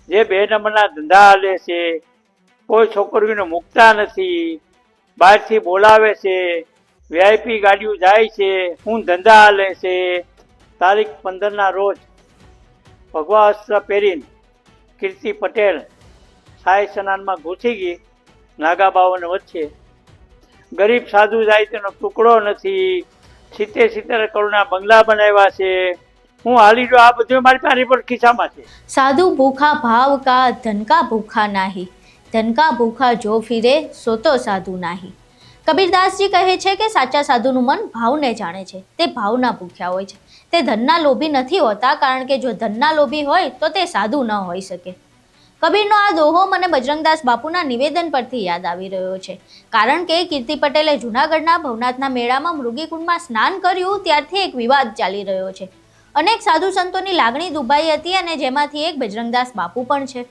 જે 2 નંબરના ધંધા હાલે છે, કોઈ છોકરીઓને મૂકતા નથી, બહારથી બોલાવે છે, વીઆઈપી ગાડીઓ જાય છે, હું ધંધા હાલે છે. તારીખ 15ના રોજ ભગવા અસ્ત્ર પહેરીને કીર્તિ પટેલ સાય સ્નાનમાં ઘૂસી ગઈ નાગા બાવન વચ્ચે. ગરીબ સાધુ જાય તેનો ટુકડો નથી. 70 કરોડના બંગલા બનાવ્યા છે. હું હાલી જો, આ બધું મારી પાસે રિપોર્ટ ખિસ્સામાં છે. સાધુ ભૂખા ભાવ કા ધન કા ભૂખા નાહી, ધન કા ભૂખા જો ફિરે સો તો સાધુ નાહી. કબીરદાસજી કહે છે કે સાચા સાધુનું મન ભાવને જાણે છે, તે ભાવના ભૂખ્યા હોય છે, તે ધનના લોભી નથી હોતા, કારણ કે જો ધનના લોભી હોય તો તે સાધુ ન હોઈ શકે. કબીરનો આ દોહો મને બજરંગદાસ બાપુના નિવેદન પરથી યાદ આવી રહ્યો છે, કારણ કે કીર્તિ પટેલે જૂનાગઢના ભવનાથના મેળામાં મૃગીકુંડમાં સ્નાન કર્યું ત્યારથી એક વિવાદ ચાલી રહ્યો છે. અનેક સાધુ સંતોની લાગણી દુભાઈ હતી અને જેમાંથી એક બજરંગદાસ બાપુ પણ છે.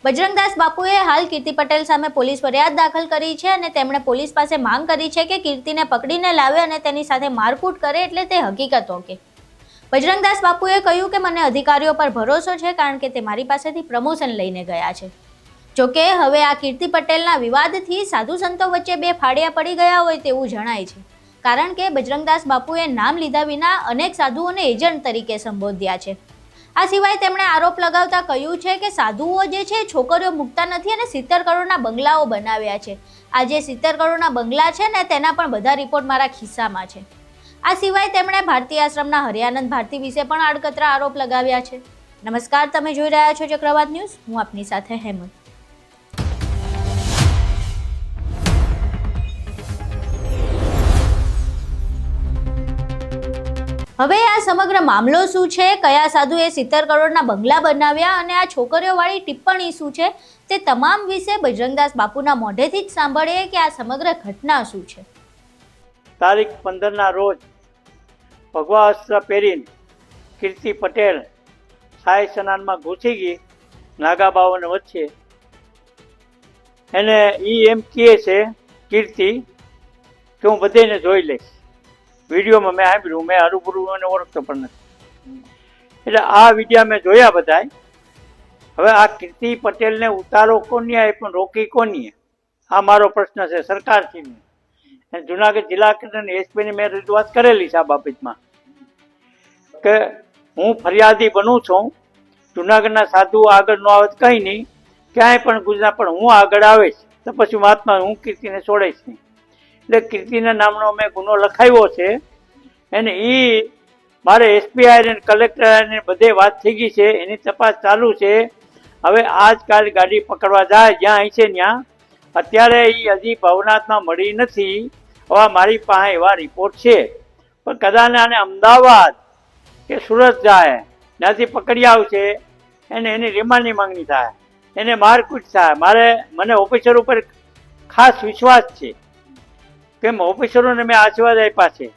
બજરંગદાસ બાપુએ હાલ કીર્તિ પટેલ સામે પોલીસ ફરિયાદ દાખલ કરી છે અને તેમણે પોલીસ પાસે માંગ કરી છે કે કીર્તિને પકડીને લાવે અને તેની સાથે મારકૂટ કરે, એટલે તે હકીકત ઓકે. બજરંગદાસ બાપુએ કહ્યું કે મને અધિકારીઓ પર ભરોસો છે, કારણ કે તે મારી પાસેથી પ્રમોશન લઈને ગયા છે. જોકે હવે આ કીર્તિ પટેલના વિવાદથી સાધુ સંતો વચ્ચે બે ફાડિયા પડી ગયા હોય તેવું જણાય છે, કારણ કે બજરંગદાસ બાપુએ નામ લીધા વિના અનેક સાધુઓને એજન્ટ તરીકે સંબોધ્યા છે. આ સિવાય તેમણે આરોપ લગાવતા કહ્યું છે કે સાધુઓ જે છે છોકરીઓ મૂકતા નથી અને 70 કરોડના બંગલાઓ બનાવ્યા છે. આ જે 70 કરોડના બંગલા છે ને તેના પણ બધા રિપોર્ટ મારા ખિસ્સામાં છે. આ સિવાય તેમણે ભારતી આશ્રમના હરિયાનંદ ભારતી વિશે પણ આડકતરા આરોપ લગાવ્યા છે. નમસ્કાર, તમે જોઈ રહ્યા છો ચક્રવાત ન્યૂઝ. હું આપની સાથે હેમંત. હવે આ સમગ્ર મામલો શું છે, કયા સાધુએ 70 કરોડના બંગલા બનાવ્યા અને આ છોકરીઓવાળી ટિપ્પણી શું છે, તે તમામ વિશે બજરંગદાસ બાપુના મોઢેથી જ સાંભળીએ કે આ સમગ્ર ઘટના શું છે. તારીખ 15ના રોજ ભગવા અસ્ત્ર પહેરીને કીર્તિ પટેલ સાય સ્નાનમાં ઘૂસી ગઈ નાગા બાવન વચ્ચે. એને એમ કહે છે કીર્તિ કે હું બધાને જોઈ લઈશ. વિડીયોમાં મેં સાંભળ્યું, મેં હરુભરું એને ઓળખતો પણ નથી. એટલે આ વિડીયો મેં જોયા બધાય. હવે આ કીર્તિ પટેલને ઉતારો કોની આવે પણ રોકી કોની? આ મારો પ્રશ્ન છે સરકારથી. જુનાગઢ જિલ્લા કલેક્ટર એસપીને મેં રજૂઆત કરેલી છે આ બાબતમાં કે હું ફરિયાદી બનું છું. જુનાગઢના સાધુ આગળ ન આવે કંઈ નહીં, ક્યાંય પણ ગુજરાત પણ હું આગળ આવીશ તો પછી મહાત્મા હું કીર્તિને છોડીશ નહીં. એટલે કીર્તિના નામનો મેં ગુનો લખાવ્યો છે. અને એ મારે એસપીઆઈ અને કલેક્ટર બધે વાત થઈ ગઈ છે, એની તપાસ ચાલુ છે. હવે આજકાલ ગાડી પકડવા જાય જ્યાં અહીં છે ત્યાં. અત્યારે એ હજી ભવનાથમાં મળી નથી. હવે મારી પાસે એવા રિપોર્ટ છે, પણ કદાચ આને અમદાવાદ કે સુરત જાય, ત્યાંથી પકડી આવશે, એની રિમાન્ડની માંગણી થાય, એને મારકૂટ થાય. મને ઓફિસર ઉપર ખાસ વિશ્વાસ છે, કેમ ઓફિસરોને મેં આશીર્વાદ આપ્યા છે.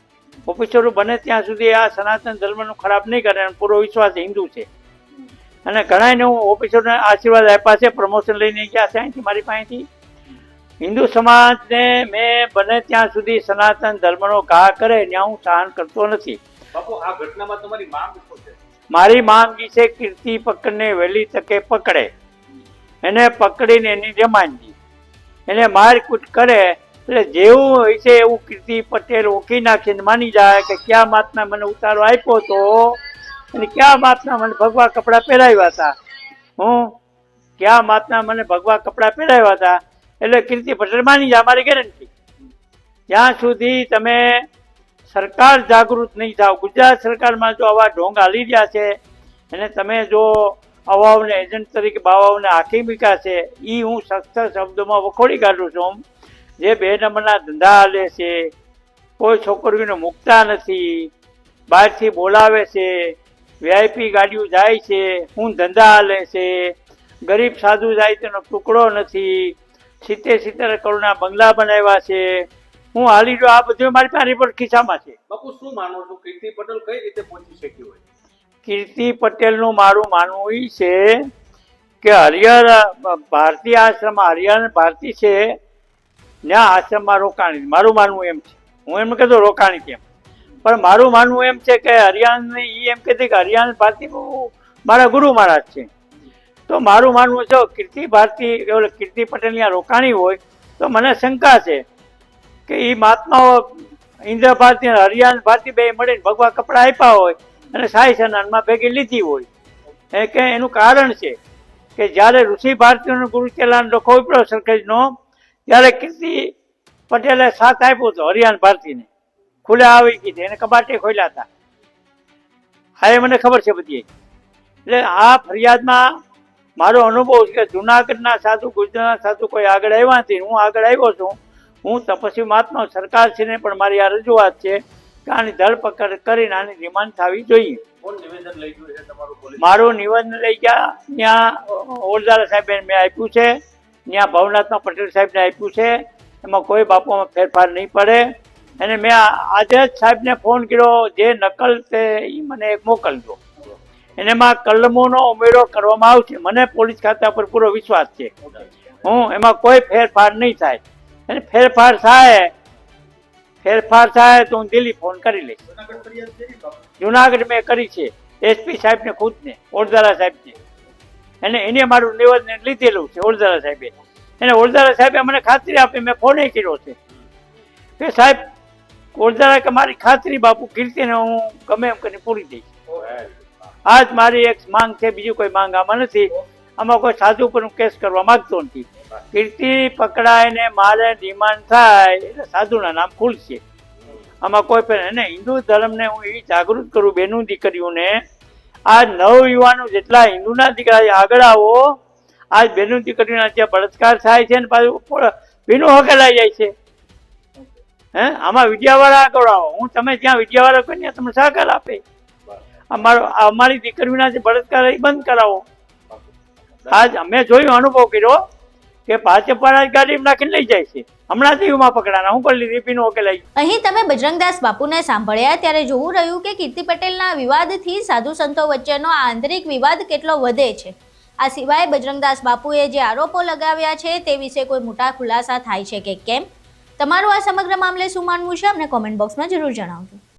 ઓફિસરો બને ત્યાં સુધી આ સનાતન ધર્મનું ખરાબ નહીં કરે, અને પૂરો વિશ્વાસ હિન્દુ છે. અને ઘણાને હું ઓફિસરોને આશીર્વાદ આપ્યા છે, પ્રમોશન લઈને ગયા છે અહીંથી મારી પાસેથી. હિન્દુ સમાજને મેં બને ત્યાં સુધી સનાતન ધર્મનો ઘા કરે ત્યાં હું સહન કરતો નથી. બાપુ, આ ઘટનામાં તમારી માંગ શું છે? મારી માંગ એ છે કીર્તિ પકડને વહેલી તકે પકડે, એને પકડીને એની રિમાન્ડ, એને મારકૂટ કરે. એટલે જેવું હોય છે એવું કીર્તિ પટેલ ઓળખી નાખીને માની જાય કે ક્યાં માતના મને ઉતારો આપ્યો હતો અને ક્યાં માતના મને ભગવા કપડાં પહેરાવ્યા હતા. ક્યાં માતના મને ભગવા કપડાં પહેરાવ્યા હતા. એટલે કીર્તિ પટેલ માની જાય, મારી ગેરંટી. જ્યાં સુધી તમે સરકાર જાગૃત નહીં થાવ, ગુજરાત સરકારમાં જો આવા ઢોંગ હાલી રહ્યા છે અને તમે જો અવાવને એજન્ટ તરીકે બાવાઓને આખી મૂક્યા છે, એ હું સખ્ત શબ્દોમાં વખોડી કાઢું છું. જે 2 નંબરના ધંધા હાલે છે, કોઈ છોકરીઓને મૂકતા નથી, બહારથી બોલાવે છે, વીઆઈપી ગાડીઓ જાય છે, હું ધંધા હાલે છે, ગરીબ સાધુ જાય તેનો ટુકડો નથી, 70 કરોડના બંગલા બનાવ્યા છે. હું હાલી જો, આ બધું મારી પાસે રિપોર્ટ ખિસ્સામાં છે. બાપુ, શું માનો છો કીર્તિ પટેલ કઈ રીતે પહોંચી શકી હોય? કીર્તિ પટેલનું મારું માનવું એ છે કે હરિયાણા ભારતીય આશ્રમ હરિયાણા ભારતી છે, ત્યાં આશ્રમમાં રોકાણી. મારું માનવું એમ છે. હું એમ કહેતો રોકાણી કેમ, પણ મારું માનવું એમ છે કે હરિયાણા એ એમ કહેતી કે હરિયાણા ભારતી મારા ગુરુ મહારાજ છે. તો મારું માનવું છે કીર્તિ ભારતી એટલે કીર્તિ પટેલની આ રોકાણી હોય તો મને શંકા છે કે એ મહાત્માઓ ઇન્દ્ર ભારતી અને હરિયાણ ભારતી બે મળીને ભગવા કપડાં આપ્યા હોય અને સાઈ સન્માનમાં ભેગી લીધી હોય. એ કે એનું કારણ છે કે જ્યારે ઋષિ ભારતીઓનો ગુરુ ચેલાનો ડખો ઉપડ્યો સરખેજનો ત્યારે કીર્તિ પટેલે સાથ આપ્યો હતો હરિયાણ ભારતીને, ખુલ્લે આવી ગઈ એને કબાટે ખોલ્યા હતા. હા એ મને ખબર છે બધી. એટલે આ ફરિયાદમાં મારો અનુભવ છે કે જુનાગઢના સાધુ ગુજરાતના સાધુ કોઈ આગળ આવ્યા નથી, હું આગળ આવ્યો છું. હું તપસ્વી મહાત્મા સરકારશ્રીને પણ મારી આ રજૂઆત છે કે આની ધરપકડ કરીને આની રિમાન્ડ થવી જોઈએ. કોણ નિવેદન લઈ ગયું છે તમારું પોલીસ? મારું નિવેદન લઈ ગયા ત્યાં ઓરદારા સાહેબને મેં આપ્યું છે, ત્યાં ભવનાથના પટેલ સાહેબને આપ્યું છે. એમાં કોઈ બાપુમાં ફેરફાર નહીં પડે. અને મેં આજે જ સાહેબને ફોન કર્યો, જે નકલ તે એ મને એક મોકલજો. એમાં કલમોનો ઉમેરો કરવામાં આવશે. મને પોલીસ ખાતા પર પૂરો વિશ્વાસ છે. હું એમાં કોઈ ફેરફાર નહીં થાય. અને ફેરફાર થાય તો હું દિલ્હી ફોન કરી લઈશ. જુનાગઢ મેં કરી છે એસપી સાહેબને ખુદને, ઓરદારા સાહેબને. અને એને મારું નિવેદન લીધેલું છે ઓરદારા સાહેબે. એને ઓરદારા સાહેબે મને ખાતરી આપી, મેં ફોન કર્યો છે કે સાહેબ ઓરદારા કે મારી ખાતરી બાપુ કીર્તિને હું ગમે એમ કરીને પૂરી દઈશ. આ જ મારી એક માંગ છે, બીજું કોઈ માંગ આમાં નથી. આમાં કોઈ સાધુ પર હું કેસ કરવા માંગતો નથી. કીર્તિ પકડાય ને મારે ડિમાન્ડ થાય એટલે સાધુના નામ ખુલશે. આમાં કોઈ પણ એને હિન્દુ ધર્મને હું એવી જાગૃત કરું બેનું દીકરીઓને, આ નવયુવાનો જેટલા હિન્દુના દીકરા આગળ આવો. આજ બેનું દીકરીઓના જે બળાત્કાર થાય છે ને પાછું ભીનું હકેલાઈ જાય છે. આમાં વિદ્યાવાળા આગળ આવો. હું તમે જ્યાં વિદ્યાવાળા કોઈ ત્યાં તમને સહકાર આપે. અમારી દીકરીઓના જે બળાત્કાર એ બંધ કરાવો. આજ અમે જોયું, અનુભવ કર્યો કે ભાજપ વાળા ગાડી નાખીને લઈ જાય છે. હમણાં દીવમાં પકડાના, હું કરી લીધી ભીનું હકેલાઈ. અહીં તમે બજરંગદાસ બાપુને સાંભળ્યા ત્યારે જોવું રહ્યું કે કીર્તિ પટેલના વિવાદથી સાધુ સંતો વચ્ચેનો આંતરિક વિવાદ કેટલો વધે છે. આ સિવાય બજરંગદાસ બાપુએ જે આરોપો લગાવ્યા છે તે વિશે કોઈ મોટા ખુલાસા થાય છે કે કેમ? તમારું આ સમગ્ર મામલે શું માનવું છે અમને કોમેન્ટ બોક્સમાં જરૂર જણાવજો.